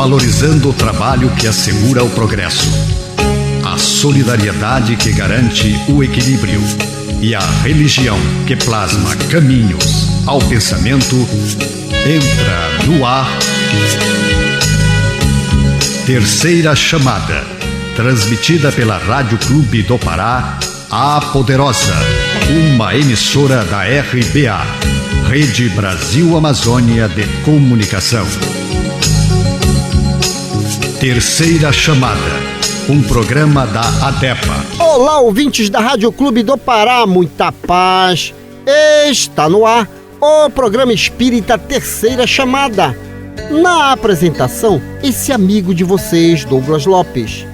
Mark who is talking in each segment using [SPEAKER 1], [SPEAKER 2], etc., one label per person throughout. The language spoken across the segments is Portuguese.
[SPEAKER 1] valorizando o trabalho que assegura o progresso, a solidariedade que garante o equilíbrio e a religião que plasma caminhos ao pensamento. Entra no ar Terceira Chamada, transmitida pela Rádio Clube do Pará, a Poderosa, uma emissora da RBA, Rede Brasil Amazônia de Comunicação. Terceira Chamada, um programa da ADEPA.
[SPEAKER 2] Olá, ouvintes da Rádio Clube do Pará, muita paz. Está no ar o programa espírita Terceira Chamada. Na apresentação, esse amigo de vocês, Douglas Lopes.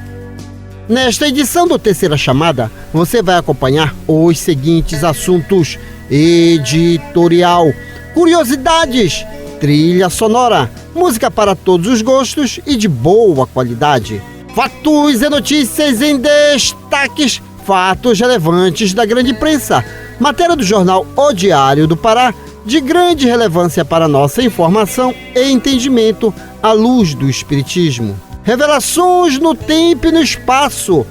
[SPEAKER 2] Nesta edição do Terceira Chamada, você vai acompanhar os seguintes assuntos: editorial, curiosidades, trilha sonora, música para todos os gostos e de boa qualidade, fatos e notícias em destaques, fatos relevantes da grande imprensa, matéria do jornal O Diário do Pará, de grande relevância para nossa informação e entendimento à luz do Espiritismo. Revelações no tempo e no espaço,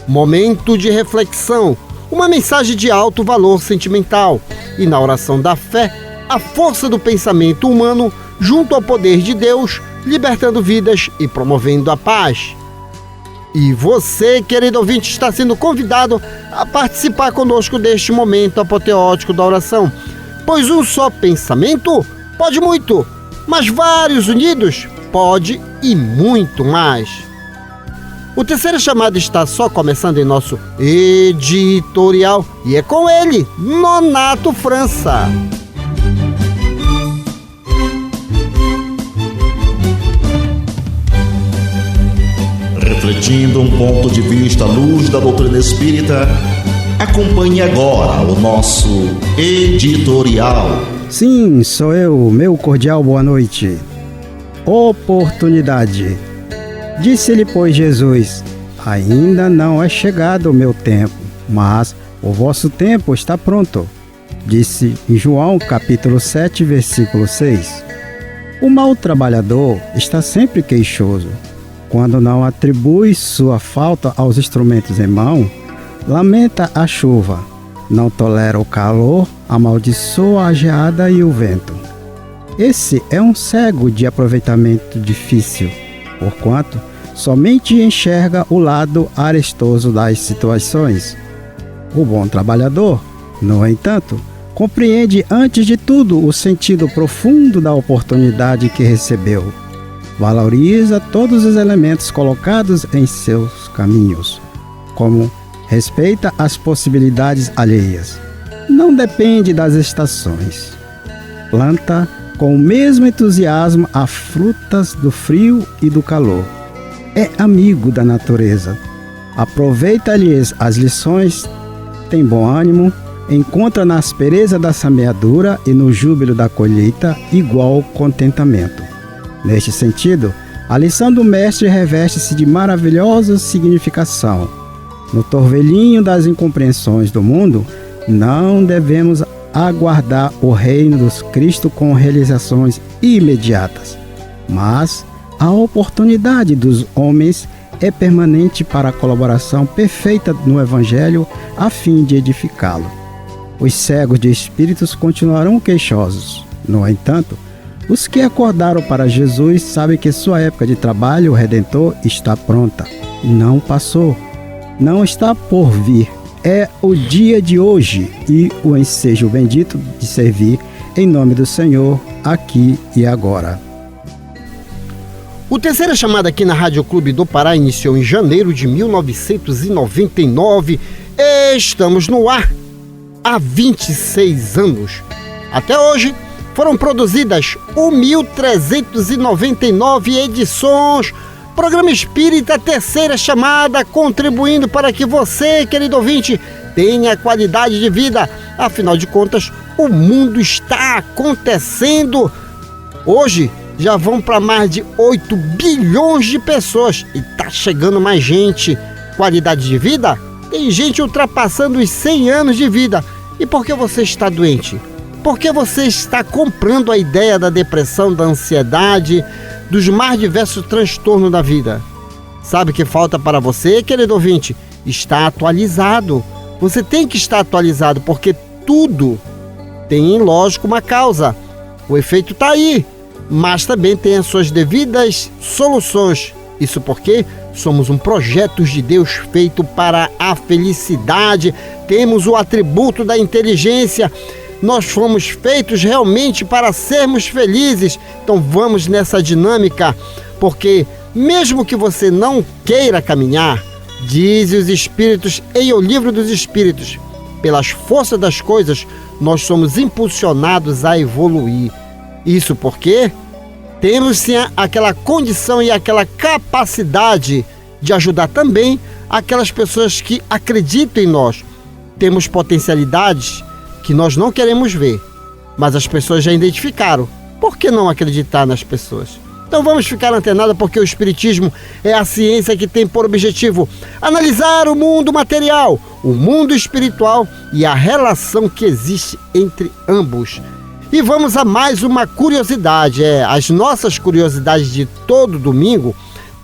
[SPEAKER 2] momento de reflexão, uma mensagem de alto valor sentimental e, na oração da fé, a força do pensamento humano junto ao poder de Deus, libertando vidas e promovendo a paz. E você, querido ouvinte, está sendo convidado a participar conosco deste momento apoteótico da oração, pois um só pensamento pode muito, mas vários unidos pode e muito mais. O Terceira Chamada está só começando em nosso editorial e é com ele, Nonato França.
[SPEAKER 3] Refletindo um ponto de vista à luz da doutrina espírita, acompanhe agora o nosso editorial.
[SPEAKER 4] Sim, sou eu, meu cordial boa noite. Oportunidade. Disse-lhe, pois, Jesus: ainda não é chegado o meu tempo, mas o vosso tempo está pronto. Disse em João, capítulo 7, versículo 6. O mau trabalhador está sempre queixoso. Quando não atribui sua falta aos instrumentos em mão, lamenta a chuva, não tolera o calor, amaldiçoa a geada e o vento. Esse é um cego de aproveitamento difícil, porquanto somente enxerga o lado arestoso das situações. O bom trabalhador, no entanto, compreende antes de tudo o sentido profundo da oportunidade que recebeu. Valoriza todos os elementos colocados em seus caminhos, como respeita as possibilidades alheias. Não depende das estações. Planta com o mesmo entusiasmo as frutas do frio e do calor. É amigo da natureza. Aproveita-lhes as lições, tem bom ânimo, encontra na aspereza da semeadura e no júbilo da colheita igual contentamento. Neste sentido, a lição do mestre reveste-se de maravilhosa significação. No torvelinho das incompreensões do mundo, não devemos aguardar o reino dos Cristo com realizações imediatas, mas a oportunidade dos homens é permanente para a colaboração perfeita no Evangelho a fim de edificá-lo. Os cegos de espíritos continuarão queixosos. No entanto, os que acordaram para Jesus sabem que sua época de trabalho redentor está pronta. Não passou. Não está por vir. É o dia de hoje e o ensejo bendito de servir em nome do Senhor, aqui e agora.
[SPEAKER 2] O Terceira Chamada aqui na Rádio Clube do Pará iniciou em janeiro de 1999. Estamos no ar há 26 anos. Até hoje, foram produzidas 1.399 edições. Programa Espírita Terceira Chamada, contribuindo para que você, querido ouvinte, tenha qualidade de vida. Afinal de contas, o mundo está acontecendo. Hoje, já vão para mais de 8 bilhões de pessoas e tá chegando mais gente. Qualidade de vida? Tem gente ultrapassando os 100 anos de vida. E por que você está doente? Por que você está comprando a ideia da depressão, da ansiedade, dos mais diversos transtornos da vida? Sabe o que falta para você, querido ouvinte? Estar atualizado. Você tem que estar atualizado, porque tudo tem, lógico, uma causa. O efeito está aí, mas também tem as suas devidas soluções. Isso porque somos um projeto de Deus feito para a felicidade. Temos o atributo da inteligência. Nós fomos feitos realmente para sermos felizes. Então vamos nessa dinâmica, porque mesmo que você não queira caminhar, diz os Espíritos em O Livro dos Espíritos, pelas forças das coisas, nós somos impulsionados a evoluir. Isso porque temos sim aquela condição e aquela capacidade de ajudar também aquelas pessoas que acreditam em nós. Temos potencialidades que nós não queremos ver, mas as pessoas já identificaram. Por que não acreditar nas pessoas? Então vamos ficar antenados, porque o Espiritismo é a ciência que tem por objetivo analisar o mundo material, o mundo espiritual e a relação que existe entre ambos. E vamos a mais uma curiosidade. As nossas curiosidades de todo domingo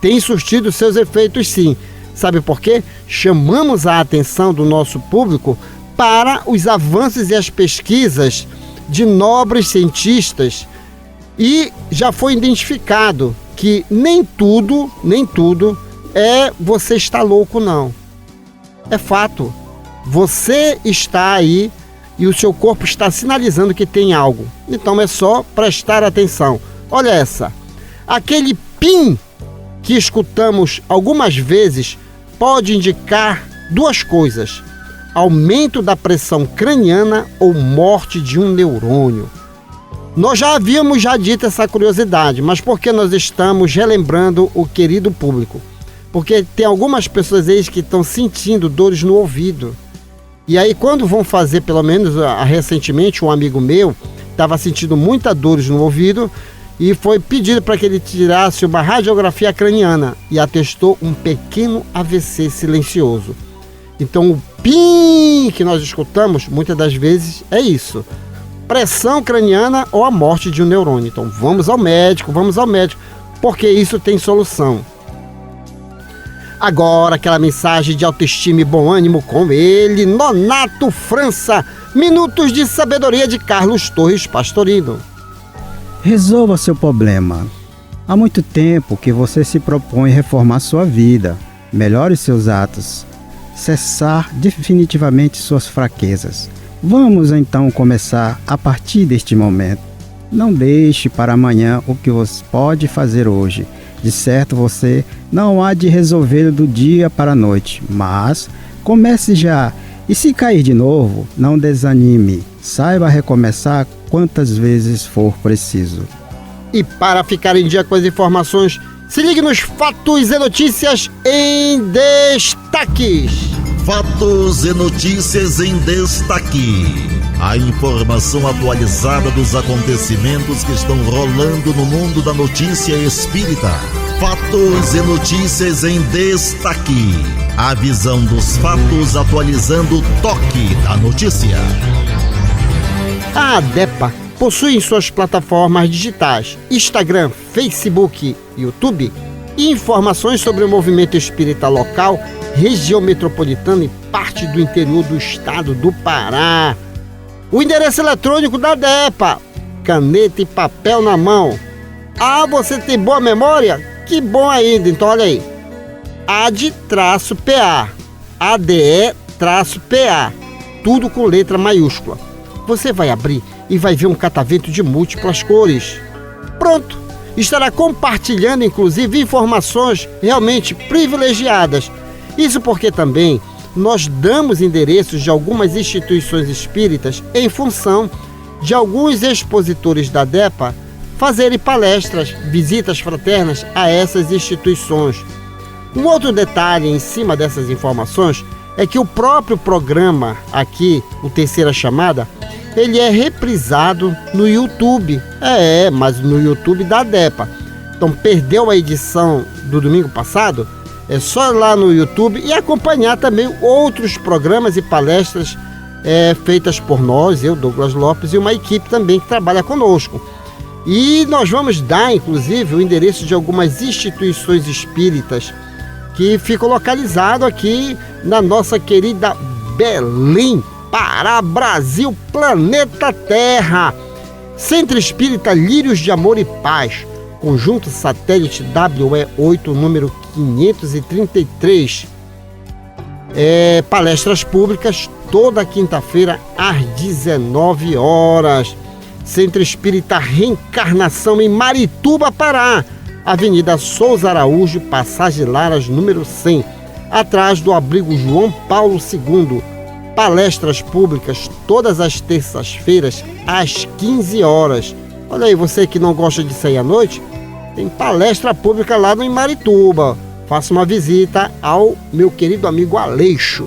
[SPEAKER 2] têm surtido seus efeitos, sim. Sabe por quê? Chamamos a atenção do nosso público para os avanços e as pesquisas de nobres cientistas. E já foi identificado que nem tudo é você estar louco, não. É fato. Você está aí e o seu corpo está sinalizando que tem algo. Então é só prestar atenção. Olha essa. Aquele pim que escutamos algumas vezes pode indicar duas coisas: aumento da pressão craniana ou morte de um neurônio. Nós já havíamos dito essa curiosidade, mas por que nós estamos relembrando o querido público? Porque tem algumas pessoas aí que estão sentindo dores no ouvido. E aí quando vão fazer, pelo menos recentemente, um amigo meu estava sentindo muitas dores no ouvido e foi pedido para que ele tirasse uma radiografia craniana e atestou um pequeno AVC silencioso. Então o pim que nós escutamos muitas das vezes é isso: pressão craniana ou a morte de um neurônio. Então vamos ao médico, porque isso tem solução. Agora aquela mensagem de autoestima e bom ânimo com ele, Nonato França, Minutos de Sabedoria de Carlos Torres Pastorino.
[SPEAKER 4] Resolva seu problema. Há muito tempo que você se propõe reformar sua vida, melhore seus atos, cessar definitivamente suas fraquezas. Vamos então começar a partir deste momento. Não deixe para amanhã o que você pode fazer hoje. De certo, você não há de resolver do dia para a noite, mas comece já. E se cair de novo, não desanime. Saiba recomeçar quantas vezes for preciso.
[SPEAKER 2] E para ficar em dia com as informações, se ligue nos Fatos e Notícias em Destaques.
[SPEAKER 3] Fatos e notícias em destaque. A informação atualizada dos acontecimentos que estão rolando no mundo da notícia espírita. Fatos e notícias em destaque. A visão dos fatos atualizando o toque da notícia.
[SPEAKER 2] A ADEPA possui em suas plataformas digitais Instagram, Facebook, YouTube informações sobre o movimento espírita local, região metropolitana e parte do interior do estado do Pará. O endereço eletrônico da ADEPA: caneta e papel na mão. Ah, você tem boa memória? Que bom ainda, então olha aí: ADE-PA, ADE-PA, tudo com letra maiúscula. Você vai abrir e vai ver um catavento de múltiplas cores. Pronto! Estará compartilhando inclusive informações realmente privilegiadas. Isso porque também nós damos endereços de algumas instituições espíritas em função de alguns expositores da ADEPA fazerem palestras, visitas fraternas a essas instituições. Um outro detalhe em cima dessas informações é que o próprio programa aqui, o Terceira Chamada, ele é reprisado no YouTube. Mas no YouTube da ADEPA. Então perdeu a edição do domingo passado? É só ir lá no YouTube e acompanhar também outros programas e palestras feitas por nós, eu, Douglas Lopes, e uma equipe também que trabalha conosco. E nós vamos dar, inclusive, o endereço de algumas instituições espíritas que ficam localizadas aqui na nossa querida Belém, Pará, Brasil, planeta Terra. Centro Espírita Lírios de Amor e Paz, conjunto satélite WE8, número 533. Palestras públicas toda quinta-feira às 19 horas. Centro Espírita Reencarnação em Marituba, Pará, Avenida Souza Araújo, Passagem Laras, número 100, atrás do abrigo João Paulo II. Palestras públicas todas as terças-feiras às 15 horas. Olha aí, você que não gosta de sair à noite, tem palestra pública lá no Marituba. Faça uma visita ao meu querido amigo Aleixo.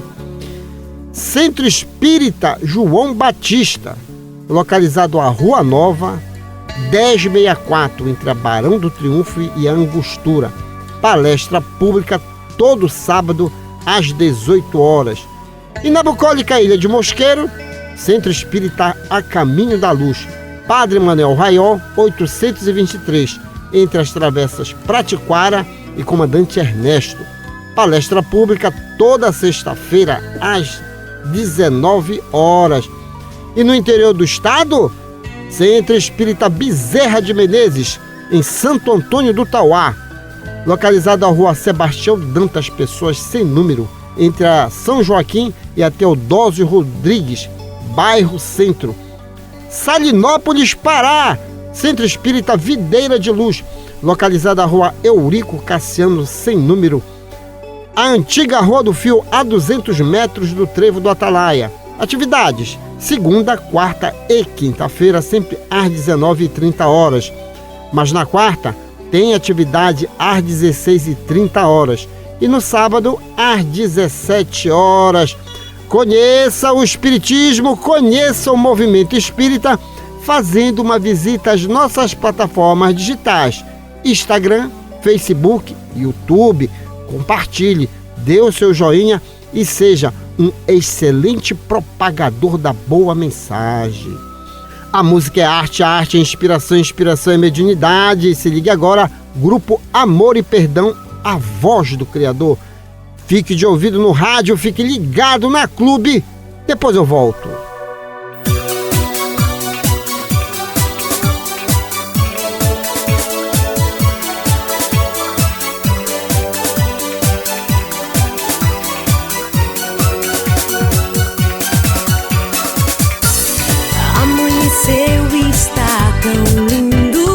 [SPEAKER 2] Centro Espírita João Batista, localizado à Rua Nova, 1064, entre a Barão do Triunfo e a Angostura. Palestra pública todo sábado às 18 horas. E na bucólica Ilha de Mosqueiro, Centro Espírita A Caminho da Luz, Padre Manuel Raiol, 823, entre as travessas Pratiquara e Comandante Ernesto. Palestra pública toda sexta-feira às 19 horas. E no interior do estado, Centro Espírita Bezerra de Menezes, em Santo Antônio do Tauá, localizado à Rua Sebastião Dantas Pessoas, sem número, entre a São Joaquim e a Teodósio Rodrigues, bairro Centro. Salinópolis, Pará, Centro Espírita Videira de Luz, localizada à Rua Eurico Cassiano, sem número, a antiga Rua do Fio, a 200 metros do Trevo do Atalaia. Atividades: segunda, quarta e quinta-feira, sempre às 19h30 horas. Mas na quarta tem atividade às 16h30 horas. E no sábado, às 17 horas. Conheça o Espiritismo, conheça o movimento espírita, fazendo uma visita às nossas plataformas digitais: Instagram, Facebook, YouTube. Compartilhe, dê o seu joinha e seja um excelente propagador da boa mensagem. A música é arte, a arte é inspiração, inspiração é mediunidade. Se ligue agora, Grupo Amor e Perdão, a voz do Criador. Fique de ouvido no rádio, fique ligado na Clube. Depois eu volto.
[SPEAKER 5] Amanheceu, está tão lindo.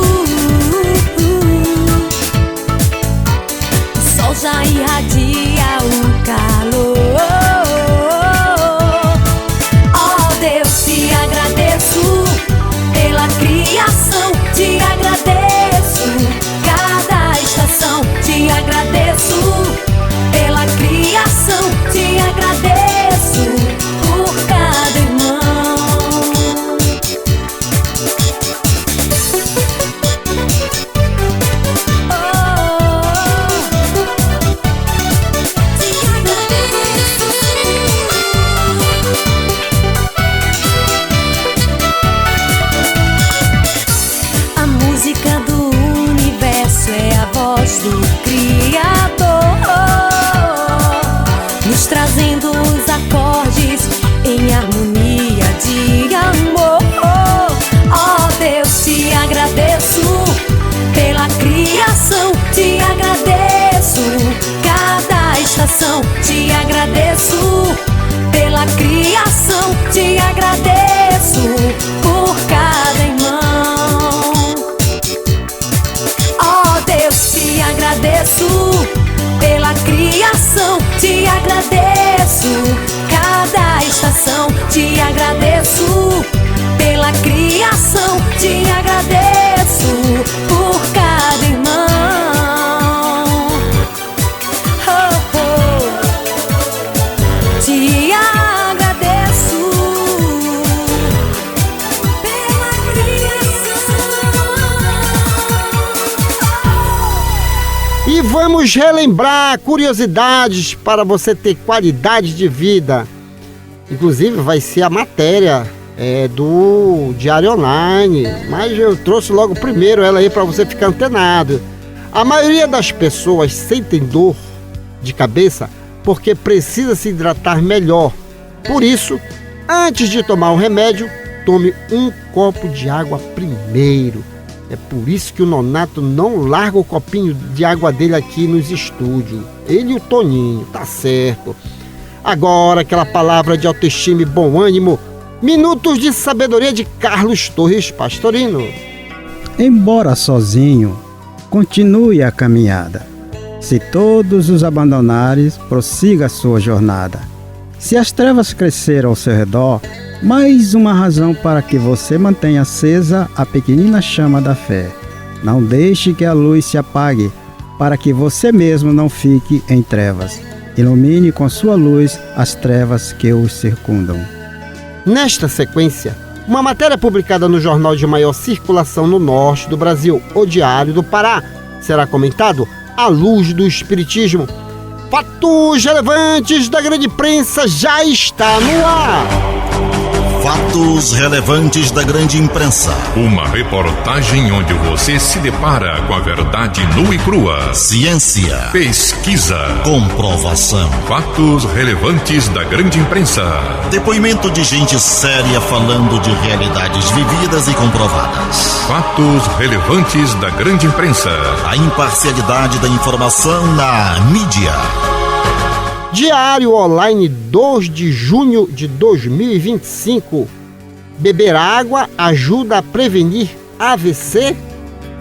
[SPEAKER 5] O sol já irradia o calor. Oh Deus, te agradeço pela criação, te agradeço cada estação, te agradeço pela criação, te agradeço por cada irmão. Do Criador, nos trazendo os acordes em harmonia de amor. Oh Deus, te agradeço pela criação, te agradeço cada estação, te agradeço pela criação, te agradeço por cada irmão. Te agradeço pela criação, te agradeço cada estação, te agradeço pela criação, te agradeço por cada irmão. Oh, oh. Te agradeço pela criação.
[SPEAKER 2] E vamos relembrar curiosidades para você ter qualidade de vida. Inclusive vai ser a matéria do Diário Online, mas eu trouxe logo primeiro ela aí para você ficar antenado. A maioria das pessoas sentem dor de cabeça porque precisa se hidratar melhor. Por isso, antes de tomar o remédio, tome um copo de água primeiro. É por isso que o Nonato não larga o copinho de água dele aqui nos estúdios. Ele e o Toninho, tá certo. Agora, aquela palavra de autoestima e bom ânimo. Minutos de sabedoria de Carlos Torres Pastorino.
[SPEAKER 4] Embora sozinho, continue a caminhada. Se todos os abandonares, prossiga a sua jornada. Se as trevas cresceram ao seu redor, mais uma razão para que você mantenha acesa a pequenina chama da fé. Não deixe que a luz se apague, para que você mesmo não fique em trevas. Ilumine com sua luz as trevas que os circundam.
[SPEAKER 2] Nesta sequência, uma matéria publicada no jornal de maior circulação no norte do Brasil, O Diário do Pará, será comentado à luz do Espiritismo. Fatos relevantes da grande imprensa já está no ar.
[SPEAKER 3] Fatos relevantes da grande imprensa.
[SPEAKER 6] Uma reportagem onde você se depara com a verdade nua e crua.
[SPEAKER 3] Ciência,
[SPEAKER 6] Pesquisa,
[SPEAKER 3] comprovação.
[SPEAKER 6] fatos relevantes da grande imprensa.
[SPEAKER 3] Depoimento de gente séria falando de realidades vividas e comprovadas.
[SPEAKER 6] Fatos relevantes da grande imprensa.
[SPEAKER 3] A imparcialidade da informação na mídia.
[SPEAKER 2] Diário Online, 2 de junho de 2025. Beber água ajuda a prevenir AVC?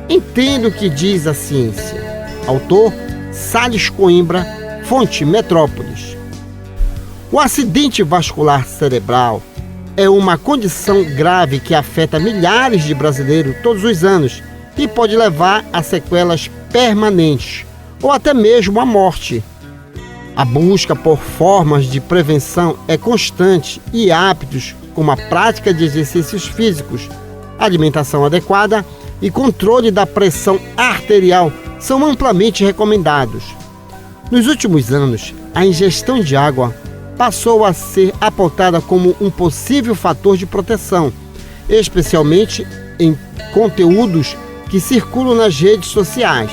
[SPEAKER 2] Entenda o que diz a ciência. Autor, Salles Coimbra, fonte Metrópolis. O acidente vascular cerebral é uma condição grave que afeta milhares de brasileiros todos os anos e pode levar a sequelas permanentes ou até mesmo a morte. A busca por formas de prevenção é constante e hábitos como a prática de exercícios físicos, alimentação adequada e controle da pressão arterial são amplamente recomendados. Nos últimos anos, a ingestão de água passou a ser apontada como um possível fator de proteção, especialmente em conteúdos que circulam nas redes sociais.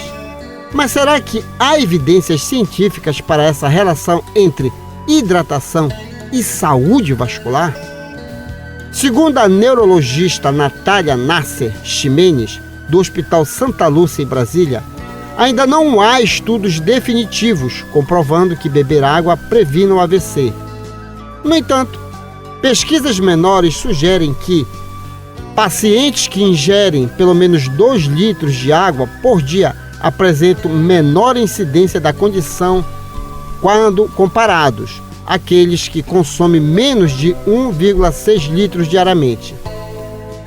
[SPEAKER 2] Mas será que há evidências científicas para essa relação entre hidratação e saúde vascular? Segundo a neurologista Natália Nasser Ximenes, do Hospital Santa Lúcia em Brasília, ainda não há estudos definitivos comprovando que beber água previne o AVC. No entanto, pesquisas menores sugerem que pacientes que ingerem pelo menos 2 litros de água por dia apresentam menor incidência da condição quando comparados àqueles que consomem menos de 1,6 litros diariamente.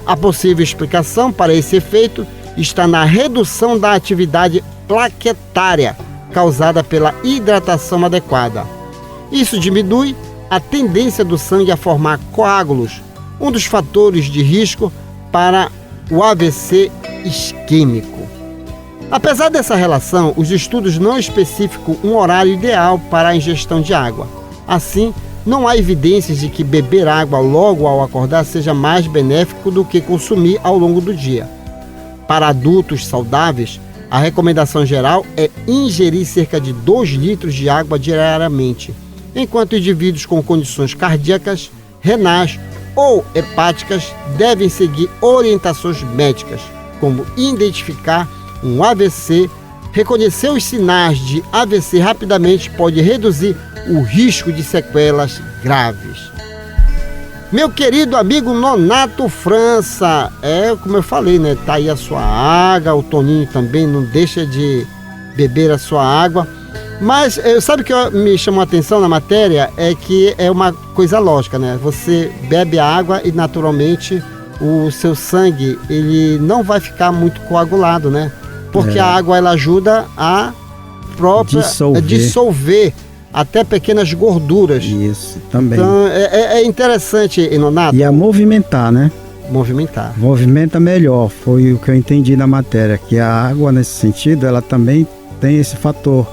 [SPEAKER 2] A possível explicação para esse efeito está na redução da atividade plaquetária causada pela hidratação adequada. Isso diminui a tendência do sangue a formar coágulos, um dos fatores de risco para o AVC isquêmico. Apesar dessa relação, os estudos não especificam um horário ideal para a ingestão de água. Assim, não há evidências de que beber água logo ao acordar seja mais benéfico do que consumir ao longo do dia. Para adultos saudáveis, a recomendação geral é ingerir cerca de 2 litros de água diariamente, enquanto indivíduos com condições cardíacas, renais ou hepáticas devem seguir orientações médicas, como identificar um AVC, reconhecer os sinais de AVC rapidamente pode reduzir o risco de sequelas graves. Meu querido amigo Nonato França, como eu falei, né? Tá aí a sua água, o Toninho também não deixa de beber a sua água. Mas sabe o que me chamou a atenção na matéria? É que é uma coisa lógica, né? Você bebe a água e naturalmente o seu sangue ele não vai ficar muito coagulado, né? Porque a água ela ajuda a própria dissolver até pequenas gorduras.
[SPEAKER 4] Isso, também.
[SPEAKER 2] Então é interessante, Nonato.
[SPEAKER 4] E a movimentar, né?
[SPEAKER 2] Movimentar.
[SPEAKER 4] Movimenta melhor, foi o que eu entendi na matéria, que a água nesse sentido, ela também tem esse fator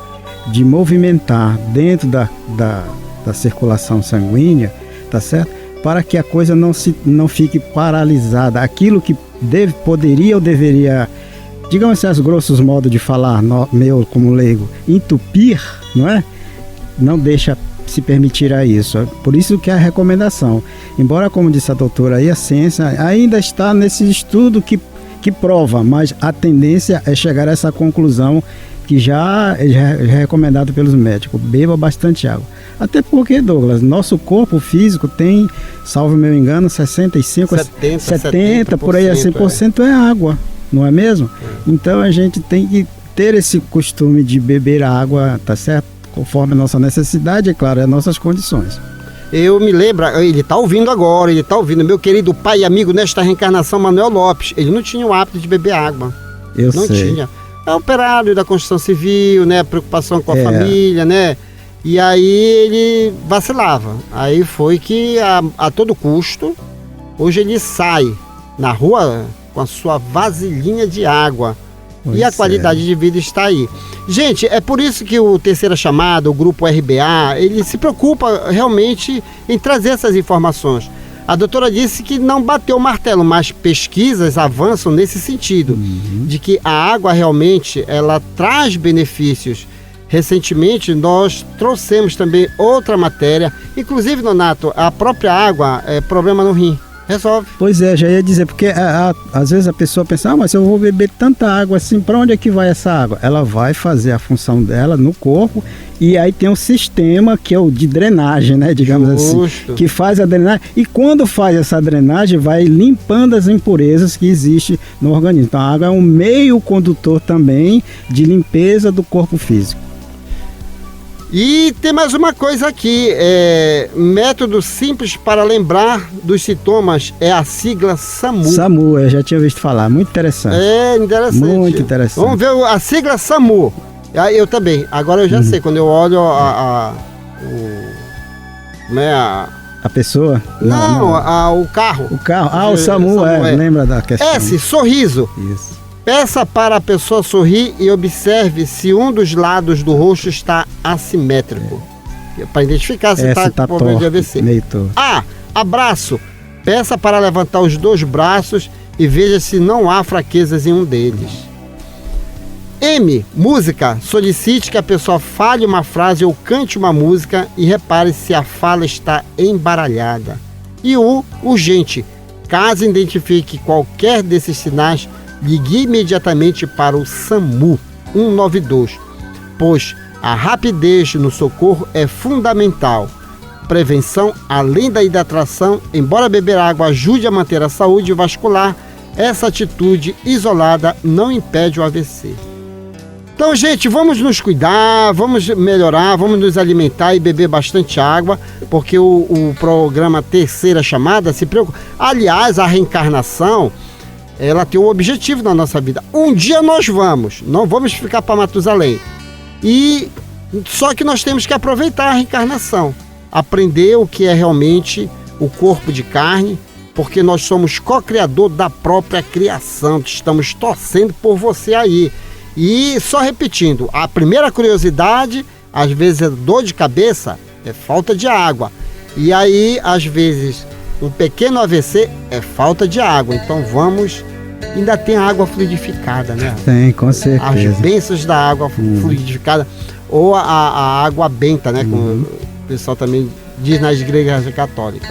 [SPEAKER 4] de movimentar dentro da circulação sanguínea, tá certo? Para que a coisa não fique paralisada. Aquilo que poderia ou deveria, digamos assim, grossos modos de falar, meu como leigo, entupir, não é? Não deixa se permitir a isso. Por isso que é a recomendação. Embora, como disse a doutora aí, a ciência ainda está nesse estudo que prova, mas a tendência é chegar a essa conclusão que já é recomendado pelos médicos. Beba bastante água. Até porque, Douglas, nosso corpo físico tem, salvo meu engano, 70%, por aí, 100% é água, não é mesmo? Então a gente tem que ter esse costume de beber água, tá certo? Conforme a nossa necessidade, é claro, as nossas condições.
[SPEAKER 2] Eu me lembro, ele está ouvindo agora, meu querido pai e amigo nesta reencarnação, Manuel Lopes. Ele não tinha o hábito de beber água. Não tinha. É operário da construção civil, né? Preocupação com a família, né? E aí ele vacilava. Aí foi que a todo custo, hoje ele sai na rua com a sua vasilhinha de água. E a qualidade de vida está aí. Gente, é por isso que o Terceira Chamada, o Grupo RBA, ele se preocupa realmente em trazer essas informações. A doutora disse que não bateu o martelo, mas pesquisas avançam nesse sentido, de que a água realmente, ela traz benefícios. Recentemente, nós trouxemos também outra matéria, inclusive, Nonato, a própria água é problema no rim. Resolve.
[SPEAKER 4] Pois é, já ia dizer, porque às vezes a pessoa pensa, mas se eu vou beber tanta água assim, para onde é que vai essa água? Ela vai fazer a função dela no corpo, e aí tem um sistema que é o de drenagem, né, digamos assim, que faz a drenagem, e quando faz essa drenagem, vai limpando as impurezas que existem no organismo. Então a água é um meio condutor também de limpeza do corpo físico.
[SPEAKER 2] E tem mais uma coisa aqui, método simples para lembrar dos sintomas é a sigla SAMU.
[SPEAKER 4] SAMU, eu já tinha visto falar, muito interessante.
[SPEAKER 2] É, interessante.
[SPEAKER 4] Muito interessante.
[SPEAKER 2] Vamos ver a sigla SAMU. Eu também, agora eu já sei, quando eu olho a
[SPEAKER 4] pessoa?
[SPEAKER 2] Não, o carro.
[SPEAKER 4] O carro, o SAMU, lembra da questão.
[SPEAKER 2] S, sorriso.
[SPEAKER 4] Isso.
[SPEAKER 2] Peça para a pessoa sorrir e observe se um dos lados do rosto está assimétrico. Para identificar se está com problema de AVC. A, abraço. Peça para levantar os dois braços e veja se não há fraquezas em um deles. M, música. Solicite que a pessoa fale uma frase ou cante uma música e repare se a fala está embaralhada. E U, urgente. Caso identifique qualquer desses sinais, ligue imediatamente para o SAMU 192, pois a rapidez no socorro é fundamental. Prevenção, além da hidratação, embora beber água ajude a manter a saúde vascular, essa atitude isolada não impede o AVC. Então, gente, vamos nos cuidar, vamos melhorar, vamos nos alimentar e beber bastante água, porque o programa Terceira Chamada se preocupa. Aliás, a reencarnação, ela tem um objetivo na nossa vida. Um dia nós não vamos ficar para Matusalém. E só que nós temos que aproveitar a reencarnação, aprender o que é realmente o corpo de carne, porque nós somos co-criador da própria criação, estamos torcendo por você aí. E só repetindo, a primeira curiosidade, às vezes é dor de cabeça, é falta de água. E aí, às vezes, um pequeno AVC é falta de água. Então vamos, ainda tem água fluidificada, né? Tem,
[SPEAKER 4] com certeza.
[SPEAKER 2] As bênçãos da água fluidificada, ou a água benta, né? Como o pessoal também diz nas igrejas católicas.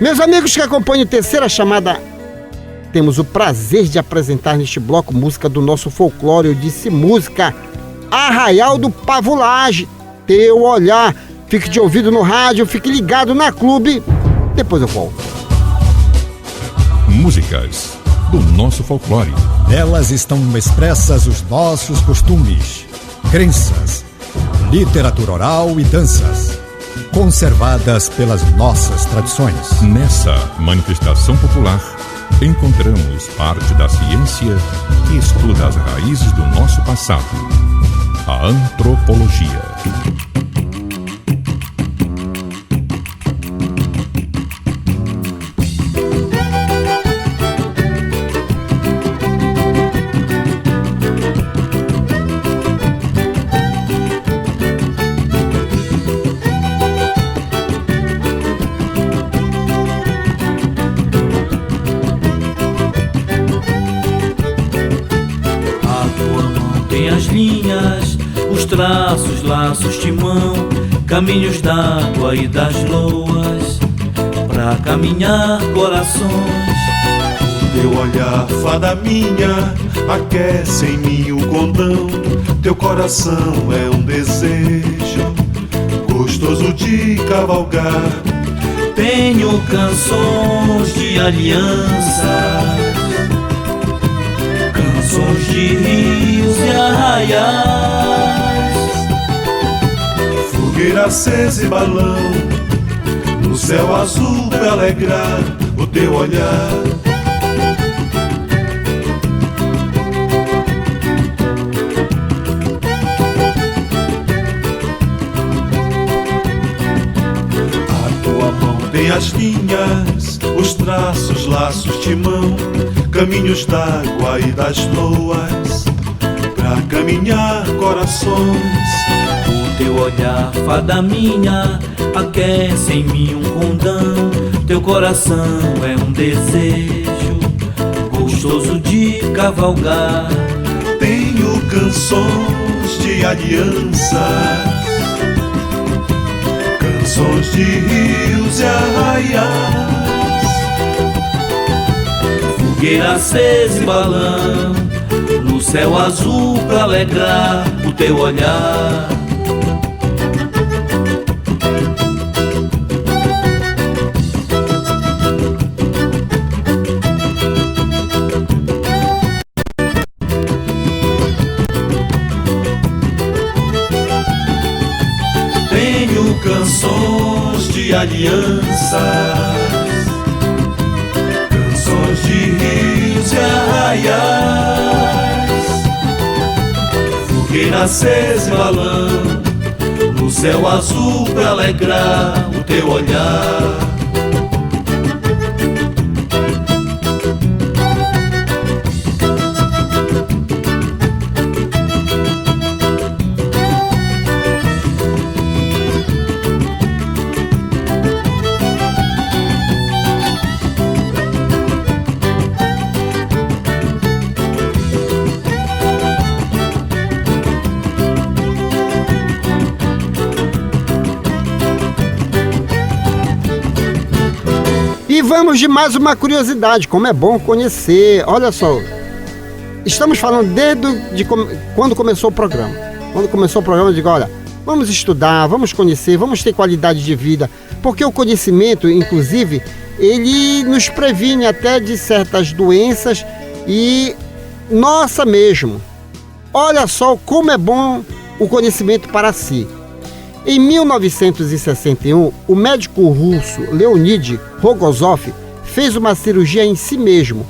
[SPEAKER 2] Meus amigos que acompanham a Terceira Chamada, temos o prazer de apresentar neste bloco música do nosso folclore. Eu disse música Arraial do Pavulage, Teu Olhar. Fique de ouvido no rádio, fique ligado na Clube. Depois eu volto.
[SPEAKER 6] Músicas do nosso folclore.
[SPEAKER 7] Nelas estão expressas os nossos costumes, crenças, literatura oral e danças, conservadas pelas nossas tradições.
[SPEAKER 6] Nessa manifestação popular, encontramos parte da ciência que estuda as raízes do nosso passado, a antropologia.
[SPEAKER 8] traços, laços, timão, caminhos d'água e das loas, pra caminhar corações.
[SPEAKER 9] Teu olhar, fada minha, aquece em mim o condão. Teu coração é um desejo gostoso de cavalgar.
[SPEAKER 8] Tenho canções de aliança, canções de rios e arraiais,
[SPEAKER 9] fogueira acesa e balão, no céu azul pra alegrar o teu olhar. Tem as linhas, os traços, laços, timão, caminhos d'água e das loas, pra caminhar corações.
[SPEAKER 8] O teu olhar, fada minha, aquece em mim um condão. Teu coração é um desejo gostoso de cavalgar.
[SPEAKER 9] Tenho canções de aliança, canções de rios e arraiais,
[SPEAKER 8] fogueira acesa e balão, no céu azul pra alegrar o teu olhar.
[SPEAKER 9] Canções de alianças, canções de rios e arraiais, fogueira acesa e balão, no céu azul pra alegrar o teu olhar.
[SPEAKER 2] E vamos de mais uma curiosidade, como é bom conhecer. Olha só, estamos falando desde quando começou o programa. Quando começou o programa, eu digo, olha, vamos estudar, vamos conhecer, vamos ter qualidade de vida, porque o conhecimento, inclusive, ele nos previne até de certas doenças e nossa mesmo. Olha só como é bom o conhecimento para si. Em 1961, o médico russo Leonid Rogozov fez uma cirurgia em si mesmo.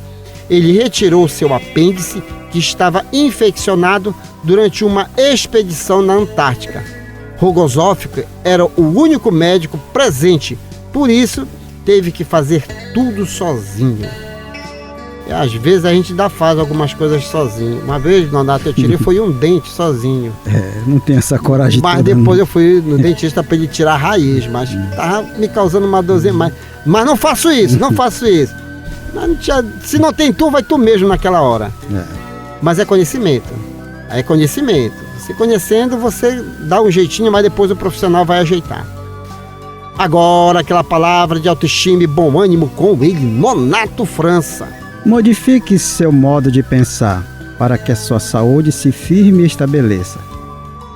[SPEAKER 2] Ele retirou seu apêndice, que estava infeccionado durante uma expedição na Antártica. Rogozov era o único médico presente, por isso teve que fazer tudo sozinho. E às vezes a gente faz algumas coisas sozinho. Uma vez, Nonato, eu tirei foi um dente sozinho.
[SPEAKER 4] Não tem essa coragem.
[SPEAKER 2] Mas
[SPEAKER 4] toda,
[SPEAKER 2] depois
[SPEAKER 4] não.
[SPEAKER 2] eu fui no dentista para ele tirar a raiz, mas tava me causando uma dorzinha. Mas não faço isso, não faço isso. Se não tem tu, vai tu mesmo naquela hora. Mas é conhecimento. É conhecimento. Você conhecendo, você dá um jeitinho, mas depois o profissional vai ajeitar. Agora, aquela palavra de autoestima e bom ânimo com ele, Nonato França.
[SPEAKER 4] Modifique seu modo de pensar para que a sua saúde se firme e estabeleça.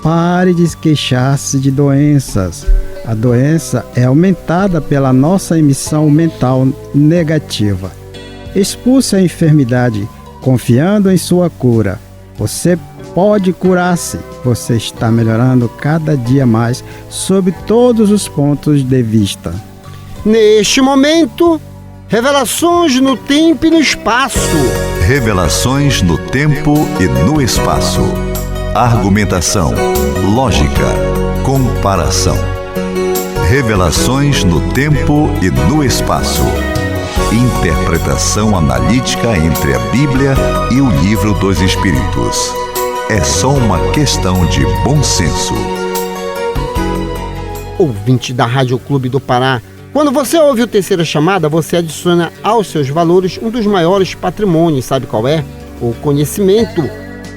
[SPEAKER 4] Pare de queixar-se de doenças. A doença é aumentada pela nossa emissão mental negativa. Expulse a enfermidade confiando em sua cura. Você pode curar-se. Você está melhorando cada dia mais sob todos os pontos de vista.
[SPEAKER 2] Neste momento, revelações no tempo e no espaço.
[SPEAKER 3] Revelações no tempo e no espaço. Argumentação, lógica, comparação. Revelações no tempo e no espaço. Interpretação analítica entre a Bíblia e o Livro dos Espíritos. É só uma questão de bom senso.
[SPEAKER 2] Ouvinte da Rádio Clube do Pará, quando você ouve o Terceira Chamada, você adiciona aos seus valores um dos maiores patrimônios, sabe qual é? O conhecimento.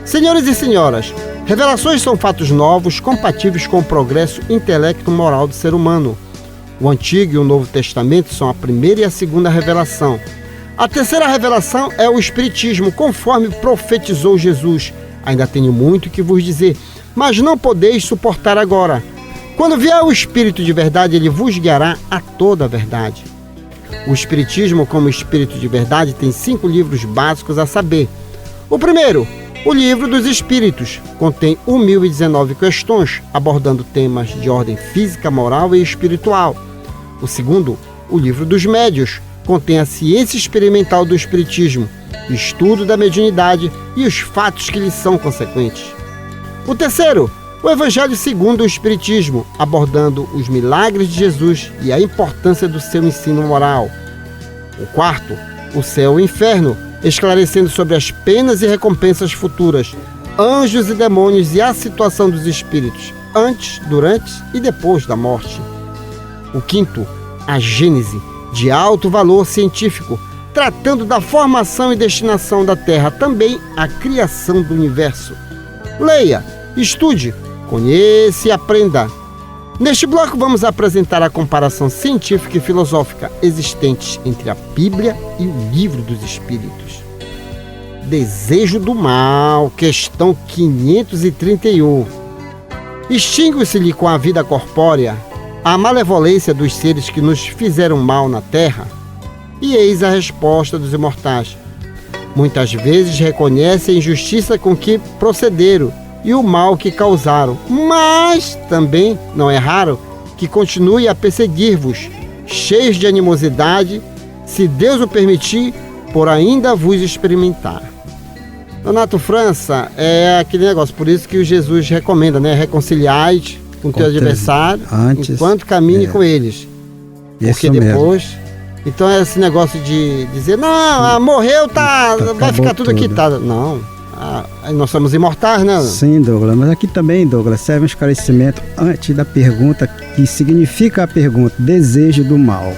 [SPEAKER 2] Senhores e senhoras, Revelações são fatos novos, compatíveis com o progresso intelecto-moral do ser humano. O Antigo e o Novo Testamento são a primeira e a segunda revelação. A terceira revelação é o Espiritismo, conforme profetizou Jesus. Ainda tenho muito que vos dizer, mas não podeis suportar agora. Quando vier o Espírito de verdade, ele vos guiará a toda a verdade. O Espiritismo, como Espírito de verdade, tem 5 livros básicos a saber. O primeiro, o Livro dos Espíritos, contém 1019 questões, abordando temas de ordem física, moral e espiritual. O segundo, o Livro dos Médios, contém a ciência experimental do Espiritismo, estudo da mediunidade e os fatos que lhes são consequentes. O terceiro, o Evangelho segundo o Espiritismo, abordando os milagres de Jesus e a importância do seu ensino moral. O quarto, o Céu e o Inferno, esclarecendo sobre as penas e recompensas futuras, anjos e demônios e a situação dos espíritos, antes, durante e depois da morte. O quinto, a Gênese, de alto valor científico, tratando da formação e destinação da Terra, também a criação do universo. Leia, estude, conheça e aprenda. Neste bloco vamos apresentar a comparação científica e filosófica existentes entre a Bíblia e o Livro dos Espíritos. Desejo do mal, questão 531. Extingue-se-lhe com a vida corpórea a malevolência dos seres que nos fizeram mal na terra? E eis a resposta dos imortais. Muitas vezes reconhecem a injustiça com que procederam e o mal que causaram, mas também não é raro que continue a perseguir-vos, cheios de animosidade, se Deus o permitir, por ainda vos experimentar. Donato França, é aquele negócio, por isso que o Jesus recomenda, né? Reconciliai-te com teu adversário enquanto caminhe com eles. Porque depois... Mesmo. Então é esse negócio de dizer, não, morreu, vai ficar tudo aqui, tá? Não, nós somos imortais, né?
[SPEAKER 4] Sim, Douglas, mas aqui também, Douglas, serve um esclarecimento antes da pergunta, que significa a pergunta, desejo do mal.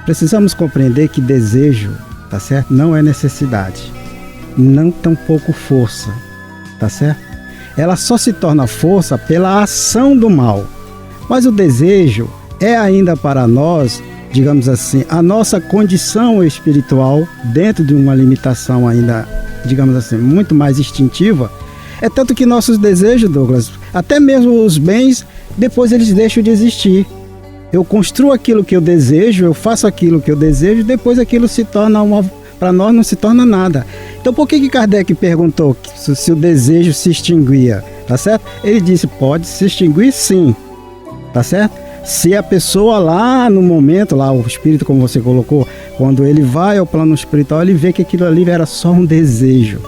[SPEAKER 4] Precisamos compreender que desejo, tá certo? Não é necessidade, não tampouco força, tá certo? Ela só se torna força pela ação do mal, mas o desejo é ainda para nós, digamos assim, a nossa condição espiritual, dentro de uma limitação ainda, digamos assim, muito mais instintiva. É tanto que nossos desejos, Douglas, até mesmo os bens, depois eles deixam de existir. Eu construo aquilo que eu desejo, eu faço aquilo que eu desejo, depois aquilo se torna para nós não se torna nada. Então por que Kardec perguntou se o desejo se extinguia? Tá certo? Ele disse, pode se extinguir sim, tá certo? Se a pessoa lá no momento, lá o espírito, como você colocou, quando ele vai ao plano espiritual, ele vê que aquilo ali era só um desejo.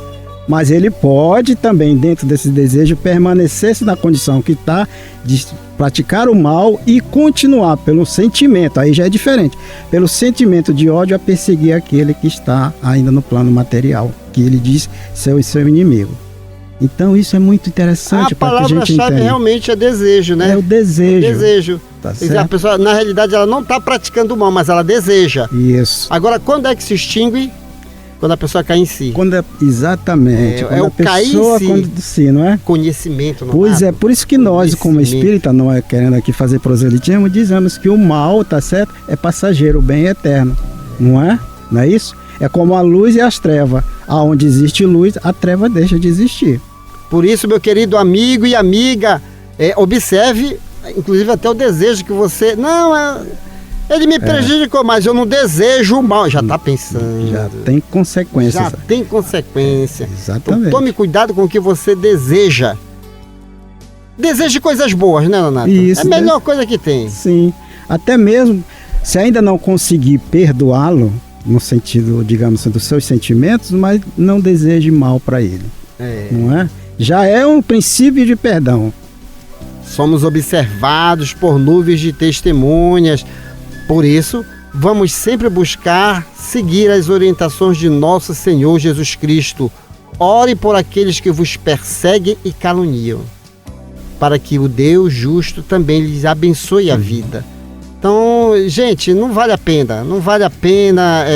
[SPEAKER 4] Mas ele pode também, dentro desse desejo, permanecer-se na condição que está de praticar o mal e continuar pelo sentimento, aí já é diferente, pelo sentimento de ódio a perseguir aquele que está ainda no plano material, que ele diz ser seu inimigo. Então isso é muito interessante para que a gente entenda. A palavra-chave
[SPEAKER 2] realmente é desejo, né?
[SPEAKER 4] É o desejo.
[SPEAKER 2] O desejo.
[SPEAKER 4] Tá certo?
[SPEAKER 2] A pessoa, na realidade, ela não está praticando o mal, mas ela deseja.
[SPEAKER 4] Isso.
[SPEAKER 2] Agora, quando é que se extingue? Quando a pessoa cai em si.
[SPEAKER 4] Exatamente.
[SPEAKER 2] É o cair em
[SPEAKER 4] si, não é?
[SPEAKER 2] Conhecimento. Não
[SPEAKER 4] pois é, por isso que nós, como espírita, não é querendo aqui fazer proselitismo, dizemos que o mal, tá certo? É passageiro, o bem é eterno. Não é? Não é isso? É como a luz e as trevas. Aonde existe luz, a treva deixa de existir.
[SPEAKER 2] Por isso, meu querido amigo e amiga, observe, inclusive até o desejo que você... Ele me prejudicou, mas eu não desejo o mal. Já está pensando.
[SPEAKER 4] Já tem consequências.
[SPEAKER 2] Já tem consequência.
[SPEAKER 4] Exatamente.
[SPEAKER 2] Então, tome cuidado com o que você deseja. Deseje coisas boas, né, Leonardo?
[SPEAKER 4] Isso,
[SPEAKER 2] é a melhor coisa que tem.
[SPEAKER 4] Sim. Até mesmo, se ainda não conseguir perdoá-lo, no sentido, digamos, dos seus sentimentos, mas não deseje mal para ele. Não é? Já é um princípio de perdão.
[SPEAKER 2] Somos observados por nuvens de testemunhas. Por isso, vamos sempre buscar seguir as orientações de nosso Senhor Jesus Cristo. Ore por aqueles que vos perseguem e caluniam, para que o Deus justo também lhes abençoe a vida. Então, gente, não vale a pena.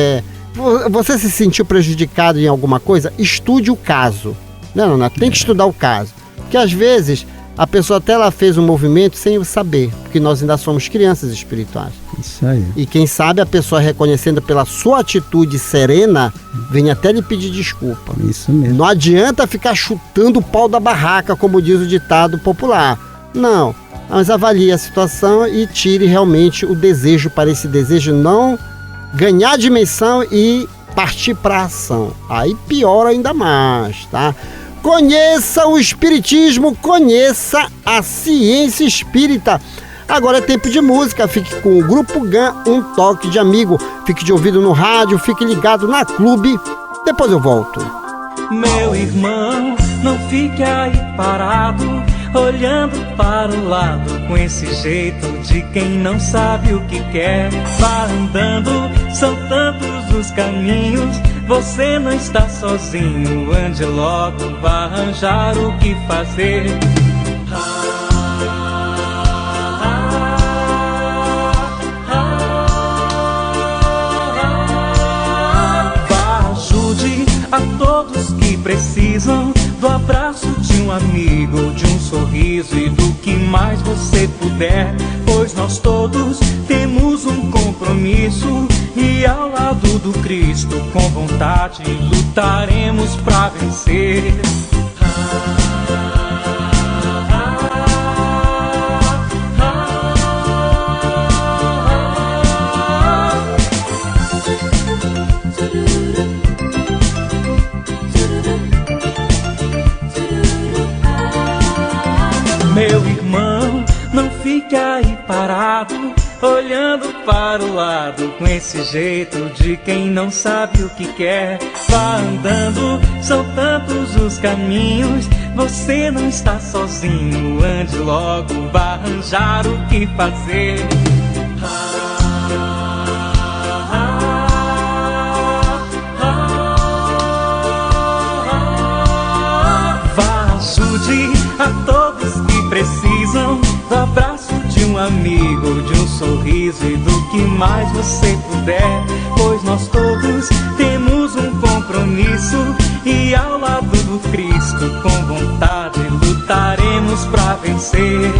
[SPEAKER 2] Você se sentiu prejudicado em alguma coisa? Estude o caso. Não, tem que estudar o caso. Que às vezes a pessoa até ela fez um movimento sem saber, porque nós ainda somos crianças espirituais.
[SPEAKER 4] Isso aí.
[SPEAKER 2] E quem sabe a pessoa reconhecendo pela sua atitude serena, vem até lhe pedir desculpa.
[SPEAKER 4] Isso mesmo.
[SPEAKER 2] Não adianta ficar chutando o pau da barraca, como diz o ditado popular. Não, mas avalie a situação e tire realmente o desejo, para esse desejo não ganhar dimensão e partir para a ação. Aí piora ainda mais, tá? Conheça o espiritismo, conheça a ciência espírita. Agora é tempo de música, fique com o Grupo GAN, Um Toque de Amigo. Fique de ouvido no rádio, fique ligado na Clube. Depois eu volto.
[SPEAKER 8] Meu irmão, não fique aí parado, olhando para o lado, com esse jeito de quem não sabe o que quer. Vá andando, são tantos os caminhos, você não está sozinho. Ande logo, vá arranjar o que fazer. Vá, ajude a todos que precisam do abraço de um amigo, de um sorriso e do que mais você puder, pois nós todos temos um compromisso e ao lado do Cristo, com vontade, lutaremos pra vencer. Meu irmão, não fique aí parado, olhando para o lado, com esse jeito de quem não sabe o que quer. Vá andando, são tantos os caminhos, você não está sozinho. Ande logo, vá arranjar o que fazer. Vá, ajude a todos que precisam do abraço de um amigo, de um sorriso e do que mais você puder, pois nós todos temos um compromisso e ao lado do Cristo, com vontade, lutaremos pra vencer.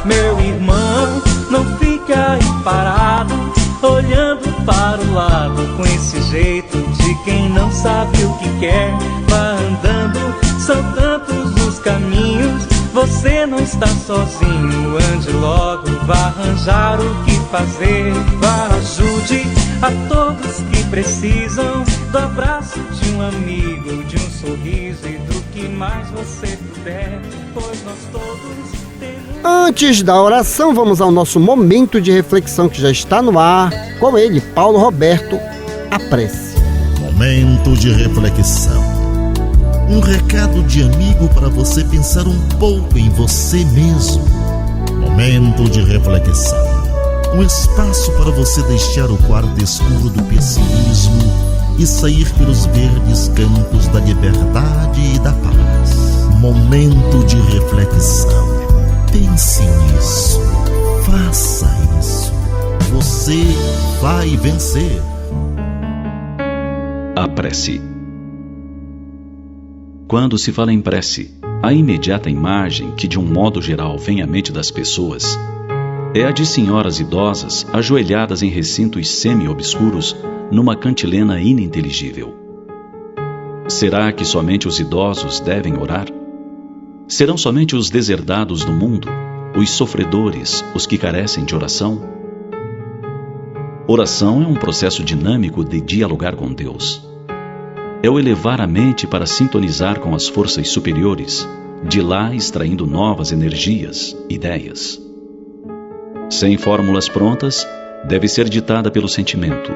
[SPEAKER 8] Meu irmão, não fica aí parado, olhando para o lado, com esse jeito de quem não sabe o que quer. Vá andando, são tantos os caminhos, você não está sozinho. Ande logo, vá arranjar o que fazer. Vá, ajude a todos que precisam do abraço de um amigo, de um sorriso e do que mais você puder, pois nós todos temos...
[SPEAKER 2] Antes da oração, vamos ao nosso momento de reflexão que já está no ar, com ele, Paulo Roberto, a prece.
[SPEAKER 3] Momento de reflexão. Um recado de amigo para você pensar um pouco em você mesmo. Momento de reflexão. Um espaço para você deixar o quarto escuro do pessimismo e sair pelos verdes campos da liberdade e da paz. Momento de reflexão. Pense nisso, faça isso. Você vai vencer.
[SPEAKER 10] A prece. Quando se fala em prece, a imediata imagem que de um modo geral vem à mente das pessoas é a de senhoras idosas ajoelhadas em recintos semi-obscuros numa cantilena ininteligível. Será que somente os idosos devem orar? Serão somente os deserdados do mundo, os sofredores, os que carecem de oração? Oração é um processo dinâmico de dialogar com Deus. É o elevar a mente para sintonizar com as forças superiores, de lá extraindo novas energias, ideias. Sem fórmulas prontas, deve ser ditada pelo sentimento.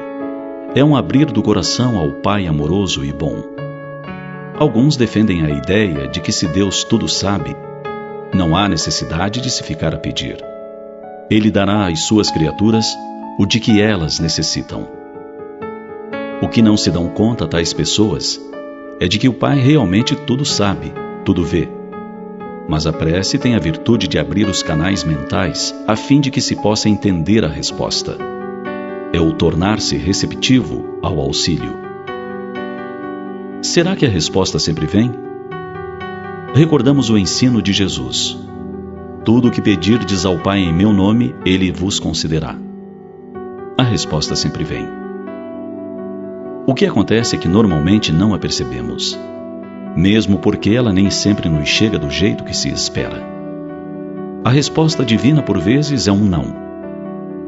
[SPEAKER 10] É um abrir do coração ao Pai amoroso e bom. Alguns defendem a ideia de que se Deus tudo sabe, não há necessidade de se ficar a pedir. Ele dará às suas criaturas o de que elas necessitam. O que não se dão conta tais pessoas é de que o Pai realmente tudo sabe, tudo vê. Mas a prece tem a virtude de abrir os canais mentais a fim de que se possa entender a resposta. É o tornar-se receptivo ao auxílio. Será que a resposta sempre vem? Recordamos o ensino de Jesus. Tudo o que pedirdes ao Pai em meu nome, Ele vos concederá. A resposta sempre vem. O que acontece é que normalmente não a percebemos, mesmo porque ela nem sempre nos chega do jeito que se espera. A resposta divina por vezes é um não.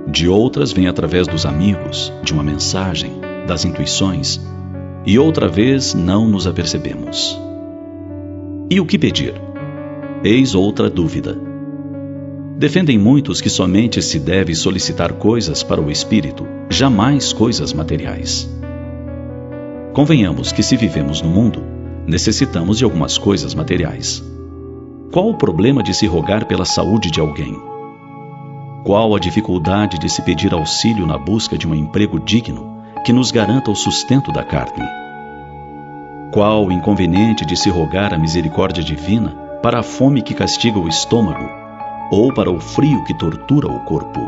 [SPEAKER 10] De outras vem através dos amigos, de uma mensagem, das intuições, e outra vez não nos apercebemos. E o que pedir? Eis outra dúvida. Defendem muitos que somente se deve solicitar coisas para o espírito, jamais coisas materiais. Convenhamos que se vivemos no mundo, necessitamos de algumas coisas materiais. Qual o problema de se rogar pela saúde de alguém? Qual a dificuldade de se pedir auxílio na busca de um emprego digno que nos garanta o sustento da carne? Qual o inconveniente de se rogar a misericórdia divina para a fome que castiga o estômago ou para o frio que tortura o corpo?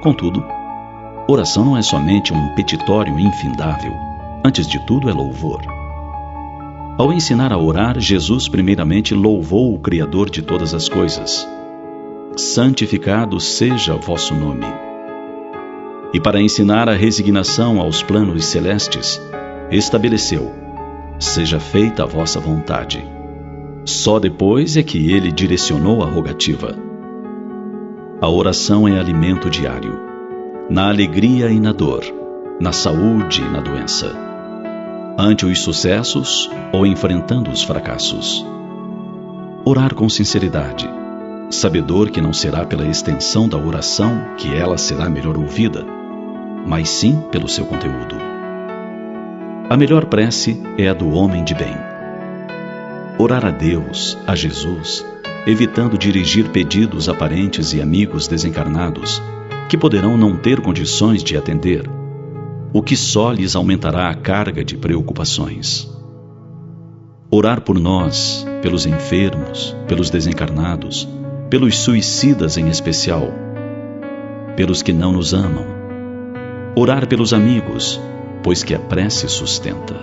[SPEAKER 10] Contudo, oração não é somente um petitório infindável. Antes de tudo é louvor. Ao ensinar a orar, Jesus primeiramente louvou o Criador de todas as coisas. Santificado seja vosso nome. E para ensinar a resignação aos planos celestes, estabeleceu: seja feita a vossa vontade. Só depois é que ele direcionou a rogativa. A oração é alimento diário, na alegria e na dor, na saúde e na doença, ante os sucessos ou enfrentando os fracassos. Orar com sinceridade, sabedor que não será pela extensão da oração que ela será melhor ouvida, mas sim pelo seu conteúdo. A melhor prece é a do homem de bem. Orar a Deus, a Jesus, evitando dirigir pedidos a parentes e amigos desencarnados, que poderão não ter condições de atender, o que só lhes aumentará a carga de preocupações. Orar por nós, pelos enfermos, pelos desencarnados, pelos suicidas em especial, pelos que não nos amam. Orar pelos amigos, pois que a prece sustenta.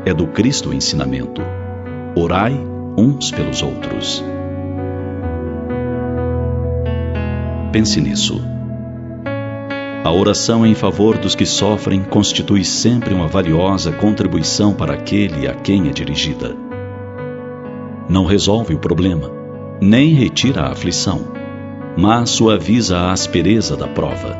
[SPEAKER 10] É do Cristo o ensinamento: orai uns pelos outros. Pense nisso. A oração em favor dos que sofrem constitui sempre uma valiosa contribuição para aquele a quem é dirigida. Não resolve o problema, nem retira a aflição, mas suaviza a aspereza da prova.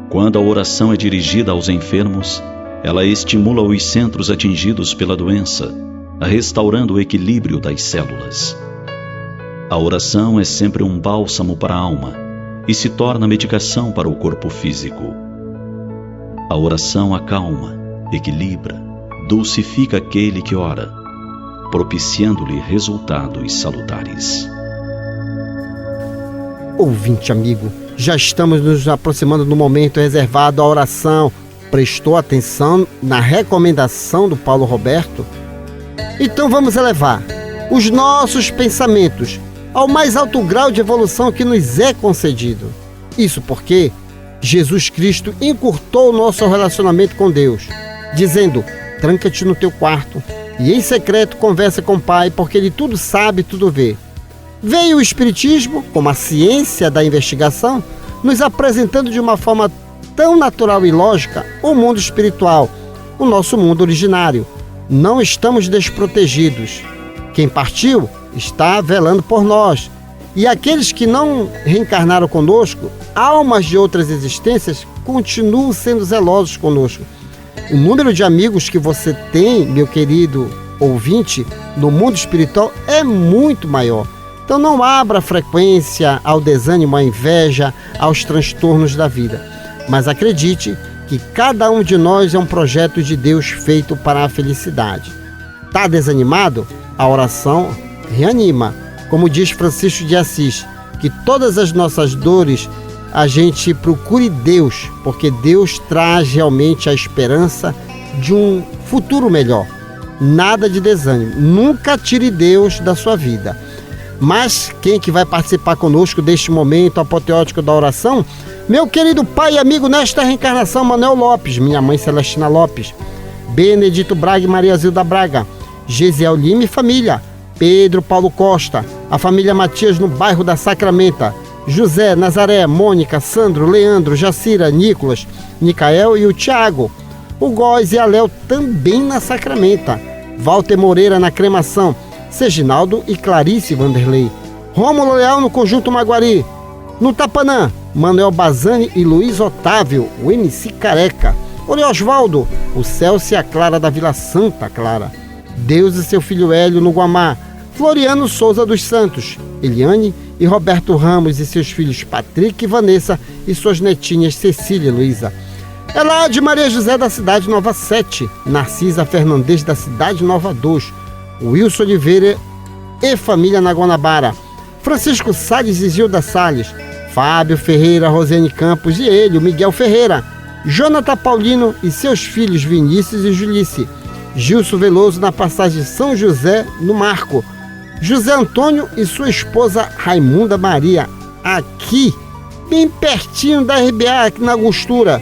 [SPEAKER 10] Quando a oração é dirigida aos enfermos, ela estimula os centros atingidos pela doença, restaurando o equilíbrio das células. A oração é sempre um bálsamo para a alma e se torna medicação para o corpo físico. A oração acalma, equilibra, dulcifica aquele que ora, propiciando-lhe resultados salutares.
[SPEAKER 2] Ouvinte amigo, já estamos nos aproximando do momento reservado à oração. Prestou atenção na recomendação do Paulo Roberto? Então vamos elevar os nossos pensamentos ao mais alto grau de evolução que nos é concedido. Isso porque Jesus Cristo encurtou o nosso relacionamento com Deus, dizendo: tranca-te no teu quarto e em secreto conversa com o Pai, porque Ele tudo sabe, tudo vê. Veio o Espiritismo, como a ciência da investigação, nos apresentando de uma forma tão natural e lógica o mundo espiritual, o nosso mundo originário. Não estamos desprotegidos. Quem partiu está velando por nós. E aqueles que não reencarnaram conosco, almas de outras existências, continuam sendo zelosos conosco. O número de amigos que você tem, meu querido ouvinte, no mundo espiritual é muito maior. Então não abra frequência ao desânimo, à inveja, aos transtornos da vida. Mas acredite que cada um de nós é um projeto de Deus feito para a felicidade. Tá desanimado? A oração reanima. Como diz Francisco de Assis, que todas as nossas dores a gente procure Deus, porque Deus traz realmente a esperança de um futuro melhor. Nada de desânimo. Nunca tire Deus da sua vida. Mas quem que vai participar conosco deste momento apoteótico da oração? Meu querido pai e amigo nesta reencarnação, Manuel Lopes, minha mãe Celestina Lopes, Benedito Braga e Maria Zilda Braga, Gesiel Lima e família, Pedro Paulo Costa, a família Matias no bairro da Sacramenta, José, Nazaré, Mônica, Sandro, Leandro, Jacira, Nicolas, Nicael e o Tiago, o Góis e a Léo também na Sacramenta, Walter Moreira na Cremação, Seginaldo e Clarice Vanderlei, Rômulo Leal no Conjunto Maguari, no Tapanã, Manuel Bazani e Luiz Otávio, o MC Careca, Osvaldo, o Celso e a Clara da Vila Santa Clara, Deus e seu filho Hélio no Guamá, Floriano Souza dos Santos, Eliane e Roberto Ramos e seus filhos Patrick e Vanessa e suas netinhas Cecília e Luísa, Elade Maria José da Cidade Nova 7, Narcisa Fernandes da Cidade Nova 2, Wilson Oliveira e família na Guanabara, Francisco Salles e Gilda Salles, Fábio Ferreira, Rosane Campos e ele, o Miguel Ferreira, Jonathan Paulino e seus filhos Vinícius e Julice, Gilson Veloso na passagem São José no Marco, José Antônio e sua esposa Raimunda Maria, aqui, bem pertinho da RBA, aqui na Angostura,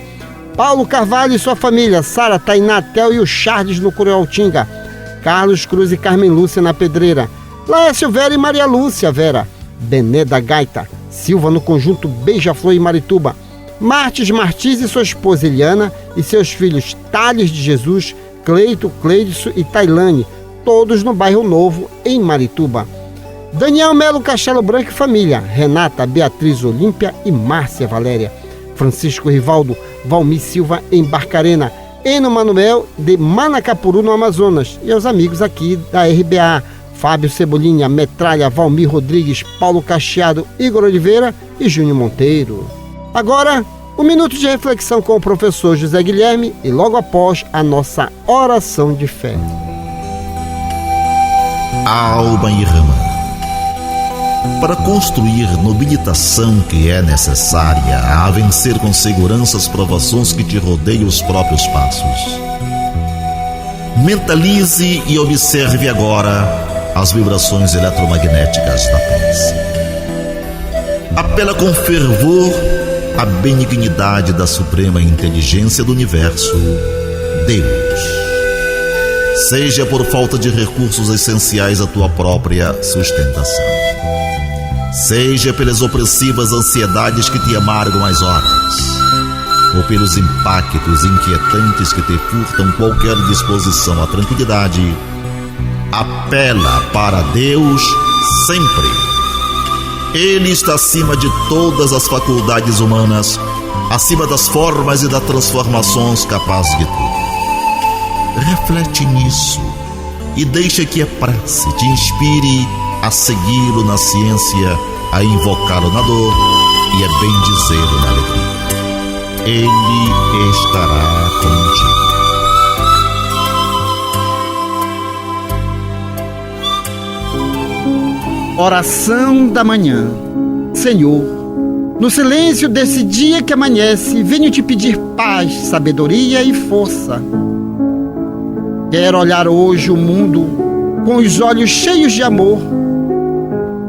[SPEAKER 2] Paulo Carvalho e sua família, Sara, Tainá, Tel e o Charles no Curialtinga, Carlos Cruz e Carmen Lúcia na Pedreira, Laércio Vera e Maria Lúcia Vera, Bené da Gaita, Silva no Conjunto Beija-Flor e Marituba, Martins Martins e sua esposa Eliana e seus filhos Thales de Jesus, Cleito, Cleidson e Tailane, todos no Bairro Novo, em Marituba. Daniel Melo Castelo Branco e família, Renata, Beatriz Olímpia e Márcia Valéria, Francisco Rivaldo, Valmir Silva em Barcarena, Eno Manuel de Manacapuru no Amazonas e aos amigos aqui da RBA, Fábio Cebolinha, Metralha, Valmir Rodrigues, Paulo Cacheado, Igor Oliveira e Júnior Monteiro. Agora, um minuto de reflexão com o professor José Guilherme e logo após a nossa oração de fé.
[SPEAKER 3] Alma Irmã, para construir nobilitação que é necessária a vencer com segurança as provações que te rodeiam os próprios passos. Mentalize e observe agora as vibrações eletromagnéticas da prece. Apela com fervor à benignidade da suprema inteligência do universo, Deus. Seja por falta de recursos essenciais à tua própria sustentação, seja pelas opressivas ansiedades que te amargam as horas, ou pelos impactos inquietantes que te furtam qualquer disposição à tranquilidade, apela para Deus sempre. Ele está acima de todas as faculdades humanas, acima das formas e das transformações capazes de tudo. Reflete nisso e deixa que a prece te inspire a segui-lo na ciência, a invocá-lo na dor e a bendizê-lo na alegria. Ele estará contigo.
[SPEAKER 2] Oração da manhã. Senhor, no silêncio desse dia que amanhece, venho te pedir paz, sabedoria e força. Quero olhar hoje o mundo com os olhos cheios de amor,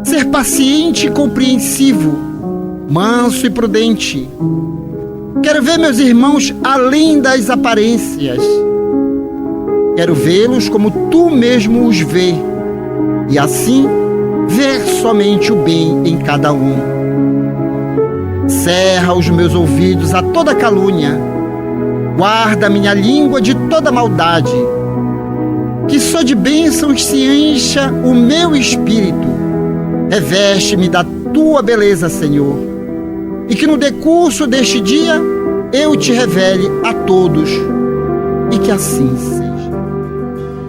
[SPEAKER 2] ser paciente e compreensivo, manso e prudente. Quero ver meus irmãos além das aparências. Quero vê-los como tu mesmo os vê, e assim ver somente o bem em cada um. Cerra os meus ouvidos a toda calúnia, guarda minha língua de toda maldade, que só de bênçãos se encha o meu espírito. Reveste-me da tua beleza, Senhor, e que no decurso deste dia eu te revele a todos, e que assim seja.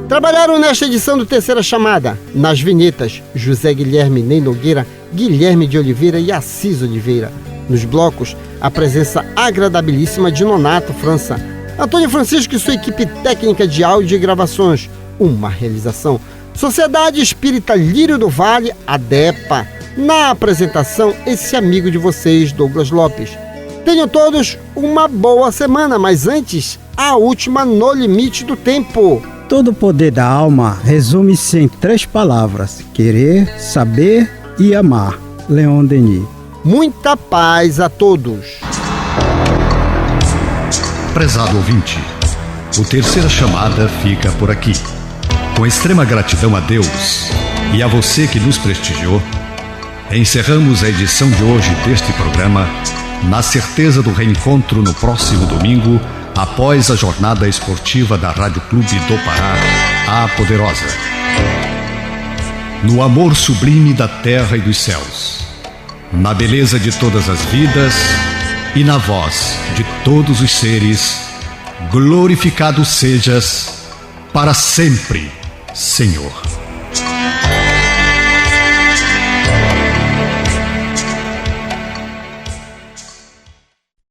[SPEAKER 2] Trabalharam nesta edição do Terceira Chamada, nas vinhetas, José Guilherme Ney Nogueira, Guilherme de Oliveira e Assis Oliveira. Nos blocos, a presença agradabilíssima de Nonato França, Antônio Francisco e sua equipe técnica de áudio e gravações. Uma realização. Sociedade Espírita Lírio do Vale, ADEPA. Na apresentação, esse amigo de vocês, Douglas Lopes. Tenham todos uma boa semana, mas antes, a última no limite do tempo.
[SPEAKER 4] Todo o poder da alma resume-se em 3 palavras: querer, saber e amar. Leon Denis.
[SPEAKER 2] Muita paz a todos.
[SPEAKER 1] Prezado ouvinte, o Terceira Chamada fica por aqui. Com extrema gratidão a Deus e a você que nos prestigiou, encerramos a edição de hoje deste programa na certeza do reencontro no próximo domingo, após a jornada esportiva da Rádio Clube do Pará, a Poderosa. No amor sublime da terra e dos céus, na beleza de todas as vidas e na voz de todos os seres, glorificado sejas para sempre, Senhor.